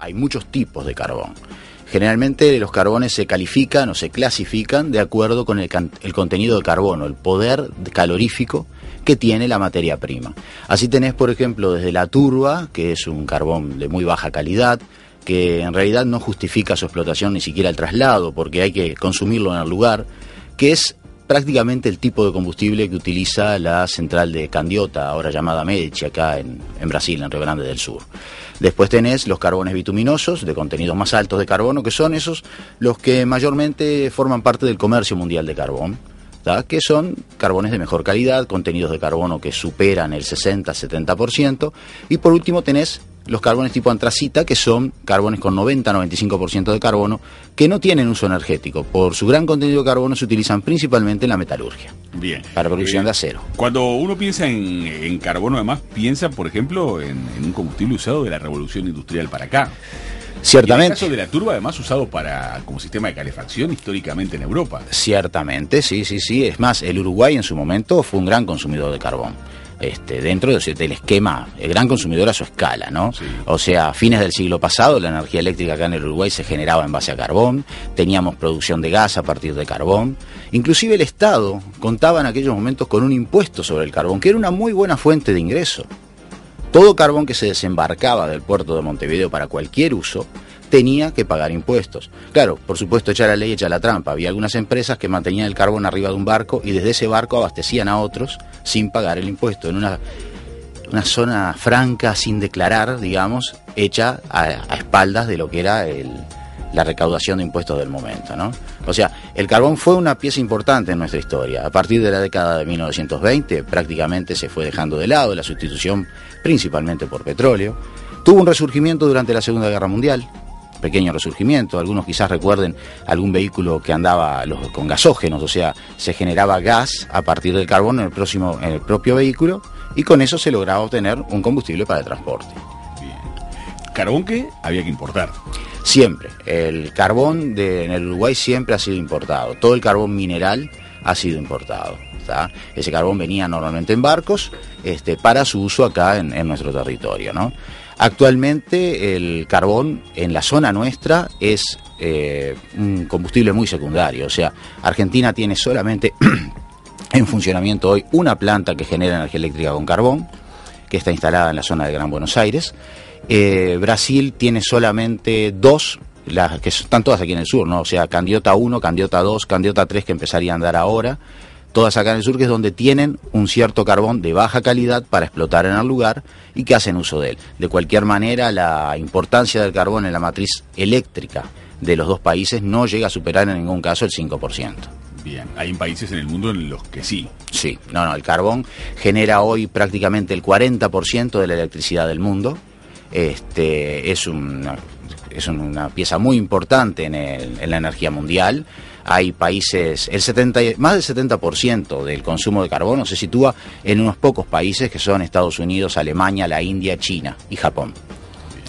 Hay muchos tipos de carbón. Generalmente los carbones se califican o se clasifican de acuerdo con el contenido de carbono, el poder calorífico que tiene la materia prima. Así tenés, por ejemplo, desde la turba, que es un carbón de muy baja calidad, que en realidad no justifica su explotación ni siquiera el traslado, porque hay que consumirlo en el lugar, que es prácticamente el tipo de combustible que utiliza la central de Candiota, ahora llamada Medici, acá en Brasil, en Rio Grande del Sur. Después tenés los carbones bituminosos, de contenidos más altos de carbono, que son esos los que mayormente forman parte del comercio mundial de carbón, ¿tá? Que son carbones de mejor calidad, contenidos de carbono que superan el 60-70%, y por último tenés los carbones tipo antracita, que son carbones con 90-95% de carbono, que no tienen uso energético. Por su gran contenido de carbono se utilizan principalmente en la metalurgia. Bien. Para producción de acero. Cuando uno piensa en carbono, además, piensa, por ejemplo, en un combustible usado de la revolución industrial para acá. Ciertamente. Y en el caso de la turba, además, usado como sistema de calefacción históricamente en Europa. Ciertamente, sí. Es más, el Uruguay en su momento fue un gran consumidor de carbón. Dentro del esquema, el gran consumidor a su escala, ¿no? Sí. O sea, a fines del siglo pasado, la energía eléctrica acá en el Uruguay se generaba en base a carbón, teníamos producción de gas a partir de carbón, inclusive el Estado contaba en aquellos momentos con un impuesto sobre el carbón, que era una muy buena fuente de ingreso. Todo carbón que se desembarcaba del puerto de Montevideo para cualquier uso tenía que pagar impuestos. Claro, por supuesto, echa la ley, echa la trampa. Había algunas empresas que mantenían el carbón arriba de un barco y desde ese barco abastecían a otros sin pagar el impuesto, en una zona franca, sin declarar, digamos, hecha a espaldas de lo que era la recaudación de impuestos del momento, ¿no? O sea, el carbón fue una pieza importante en nuestra historia. A partir de la década de 1920 prácticamente se fue dejando de lado la sustitución principalmente por petróleo. Tuvo un resurgimiento durante la Segunda Guerra Mundial, pequeño resurgimiento. Algunos quizás recuerden algún vehículo que andaba con gasógenos, o sea, se generaba gas a partir del carbón en el propio vehículo, y con eso se lograba obtener un combustible para el transporte. Bien. ¿Carbón que había que importar? Siempre. El carbón en el Uruguay siempre ha sido importado. Todo el carbón mineral ha sido importado, ¿tá? Ese carbón venía normalmente en barcos para su uso acá en nuestro territorio, ¿no? Actualmente el carbón en la zona nuestra es un combustible muy secundario. O sea, Argentina tiene solamente en funcionamiento hoy una planta que genera energía eléctrica con carbón, que está instalada en la zona de Gran Buenos Aires. Brasil tiene solamente dos, que están todas aquí en el sur, ¿no? O sea, Candiota 1, Candiota 2, Candiota 3, que empezaría a andar ahora, todas acá en el sur, que es donde tienen un cierto carbón de baja calidad para explotar en el lugar y que hacen uso de él. De cualquier manera, la importancia del carbón en la matriz eléctrica de los dos países no llega a superar en ningún caso el 5%. Bien, hay países en el mundo en los que sí. Sí, el carbón genera hoy prácticamente el 40% de la electricidad del mundo. Es una pieza muy importante en la energía mundial. Hay países, más del 70% del consumo de carbono se sitúa en unos pocos países que son Estados Unidos, Alemania, la India, China y Japón.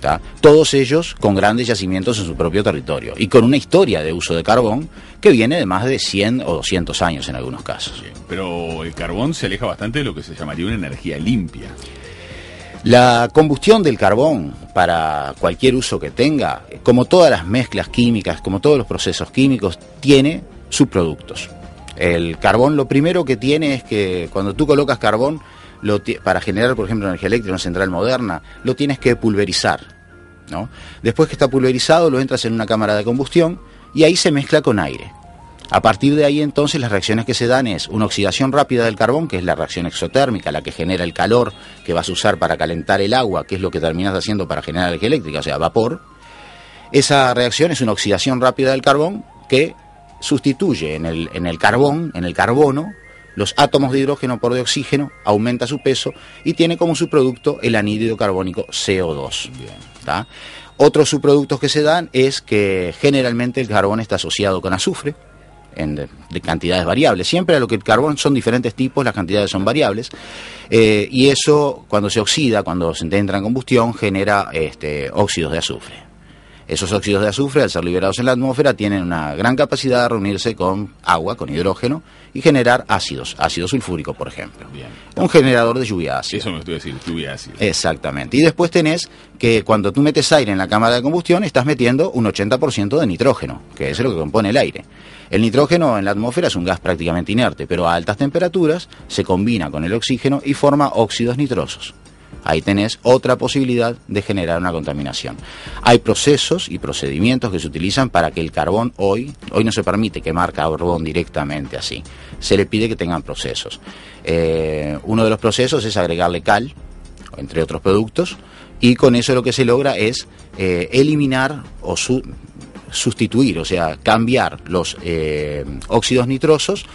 ¿Tá? Todos ellos con grandes yacimientos en su propio territorio y con una historia de uso de carbón que viene de más de 100 o 200 años en algunos casos. Bien, pero el carbón se aleja bastante de lo que se llamaría una energía limpia. La combustión del carbón, para cualquier uso que tenga, como todas las mezclas químicas, como todos los procesos químicos, tiene subproductos. El carbón lo primero que tiene es que cuando tú colocas carbón, para generar, por ejemplo, energía eléctrica en una central moderna, lo tienes que pulverizar, ¿no? Después que está pulverizado, lo entras en una cámara de combustión y ahí se mezcla con aire. A partir de ahí, entonces, las reacciones que se dan es una oxidación rápida del carbón, que es la reacción exotérmica, la que genera el calor que vas a usar para calentar el agua, que es lo que terminas haciendo para generar energía eléctrica, o sea, vapor. Esa reacción es una oxidación rápida del carbón que sustituye en el carbono, los átomos de hidrógeno por de oxígeno, aumenta su peso y tiene como subproducto el anhídrido carbónico CO2. ¿Tá? Otros subproductos que se dan es que generalmente el carbón está asociado con azufre, de cantidades variables. Siempre a lo que el carbón son diferentes tipos, las cantidades son variables, y eso cuando se oxida, cuando se entra en combustión, genera óxidos de azufre. Esos óxidos de azufre, al ser liberados en la atmósfera, tienen una gran capacidad de reunirse con agua, con hidrógeno, y generar ácido sulfúrico, por ejemplo. Bien. Un generador de lluvia ácida. Eso me estoy diciendo, lluvia ácida. Exactamente. Y después tenés que cuando tú metes aire en la cámara de combustión, estás metiendo un 80% de nitrógeno, que es lo que compone el aire. El nitrógeno en la atmósfera es un gas prácticamente inerte, pero a altas temperaturas se combina con el oxígeno y forma óxidos nitrosos. Ahí tenés otra posibilidad de generar una contaminación. Hay procesos y procedimientos que se utilizan para que el carbón hoy no se permite quemar carbón directamente así. Se le pide que tengan procesos. Uno de los procesos es agregarle cal, entre otros productos, y con eso lo que se logra es eliminar o sustituir, o sea, cambiar los óxidos nitrosos.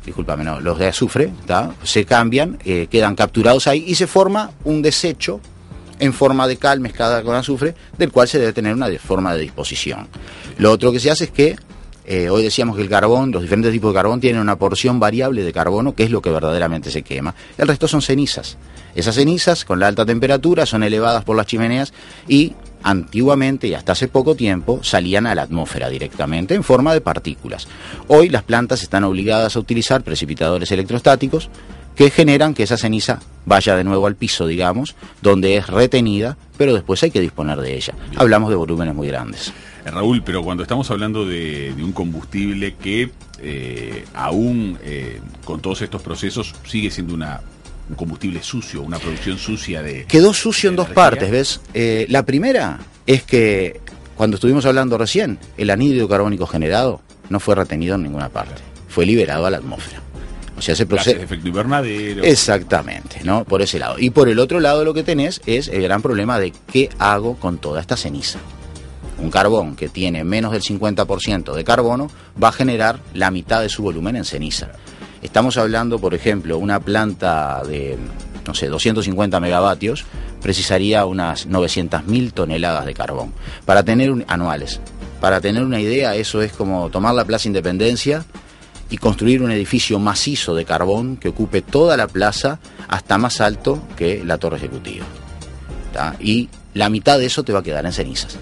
Discúlpame, no, los de azufre, ¿tá? Se cambian, quedan capturados ahí y se forma un desecho en forma de cal mezclada con azufre, del cual se debe tener una forma de disposición. Lo otro que se hace es que, hoy decíamos que el carbón, los diferentes tipos de carbón tienen una porción variable de carbono, que es lo que verdaderamente se quema. El resto son cenizas. Esas cenizas, con la alta temperatura, son elevadas por las chimeneas y antiguamente y hasta hace poco tiempo salían a la atmósfera directamente en forma de partículas. Hoy las plantas están obligadas a utilizar precipitadores electrostáticos que generan que esa ceniza vaya de nuevo al piso, digamos, donde es retenida, pero después hay que disponer de ella. Bien. Hablamos de volúmenes muy grandes. Raúl, pero cuando estamos hablando de un combustible que aún con todos estos procesos sigue siendo un combustible sucio, una producción sucia de... Quedó sucio en dos energía. partes, ¿ves? La primera es que, cuando estuvimos hablando recién, el anhídrido carbónico generado no fue retenido en ninguna parte, fue liberado a la atmósfera. O sea, ese proceso... de efecto invernadero. Exactamente, ¿no? Por ese lado. Y por el otro lado lo que tenés es el gran problema de qué hago con toda esta ceniza. Un carbón que tiene menos del 50% de carbono va a generar la mitad de su volumen en ceniza. Estamos hablando, por ejemplo, una planta de, 250 megavatios precisaría unas 900.000 toneladas de carbón anuales. Para tener una idea, eso es como tomar la Plaza Independencia y construir un edificio macizo de carbón que ocupe toda la plaza hasta más alto que la Torre Ejecutiva. ¿Tá? Y la mitad de eso te va a quedar en cenizas.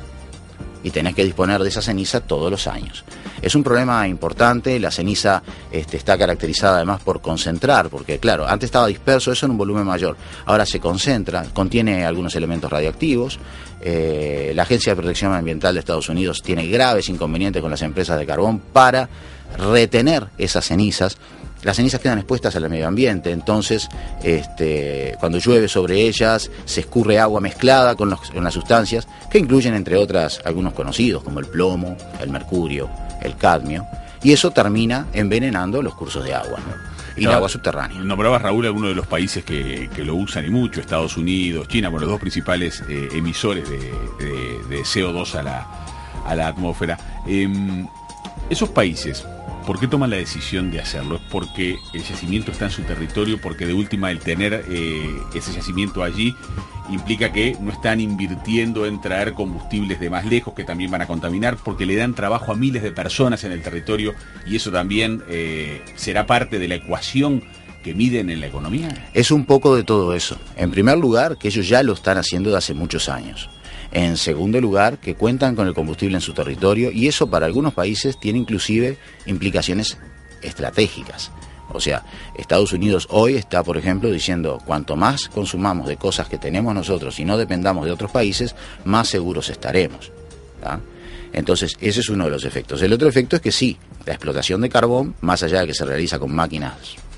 Y tenés que disponer de esa ceniza todos los años. Es un problema importante, la ceniza está caracterizada además por concentrar, porque claro, antes estaba disperso eso en un volumen mayor, ahora se concentra, contiene algunos elementos radiactivos. La Agencia de Protección Ambiental de Estados Unidos tiene graves inconvenientes con las empresas de carbón para retener esas cenizas. Las cenizas quedan expuestas al medio ambiente, entonces cuando llueve sobre ellas se escurre agua mezclada con las sustancias que incluyen entre otras algunos conocidos como el plomo, el mercurio, el cadmio, y eso termina envenenando los cursos de agua, ¿no? Y el agua subterránea. Nombrabas, Raúl, algunos de los países que lo usan y mucho, Estados Unidos, China, bueno, los dos principales emisores de CO2 a la atmósfera. Esos países, ¿por qué toman la decisión de hacerlo? ¿Es porque el yacimiento está en su territorio? Porque de última el tener ese yacimiento allí implica que no están invirtiendo en traer combustibles de más lejos que también van a contaminar, porque le dan trabajo a miles de personas en el territorio y eso también será parte de la ecuación que miden en la economía? Es un poco de todo eso. En primer lugar, que ellos ya lo están haciendo desde hace muchos años. En segundo lugar, que cuentan con el combustible en su territorio y eso para algunos países tiene inclusive implicaciones estratégicas. O sea, Estados Unidos hoy está, por ejemplo, diciendo cuanto más consumamos de cosas que tenemos nosotros y no dependamos de otros países, más seguros estaremos. ¿Tá? Entonces, ese es uno de los efectos. El otro efecto es que sí, la explotación de carbón, más allá de que se realiza con máquinas,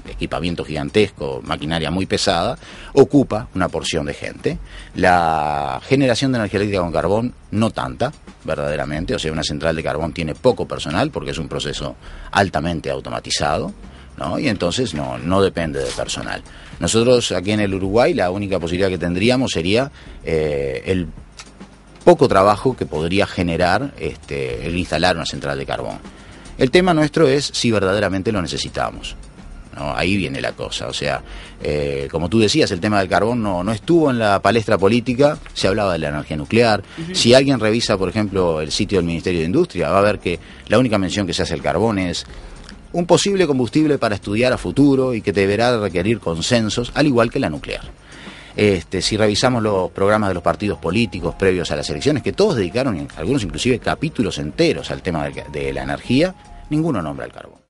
equipamiento gigantesco, maquinaria muy pesada, ocupa una porción de gente. La generación de energía eléctrica con carbón, no tanta, verdaderamente. O sea, una central de carbón tiene poco personal porque es un proceso altamente automatizado, ¿no? Y entonces no depende de personal. Nosotros aquí en el Uruguay la única posibilidad que tendríamos sería el poco trabajo que podría generar el instalar una central de carbón. El tema nuestro es si verdaderamente lo necesitamos, ¿no? Ahí viene la cosa, o sea, como tú decías, el tema del carbón no estuvo en la palestra política, se hablaba de la energía nuclear. Uh-huh. Si alguien revisa, por ejemplo, el sitio del Ministerio de Industria, va a ver que la única mención que se hace al carbón es un posible combustible para estudiar a futuro y que deberá requerir consensos, al igual que la nuclear. Si revisamos los programas de los partidos políticos previos a las elecciones, que todos dedicaron, algunos inclusive capítulos enteros al tema de la energía, ninguno nombra el carbón.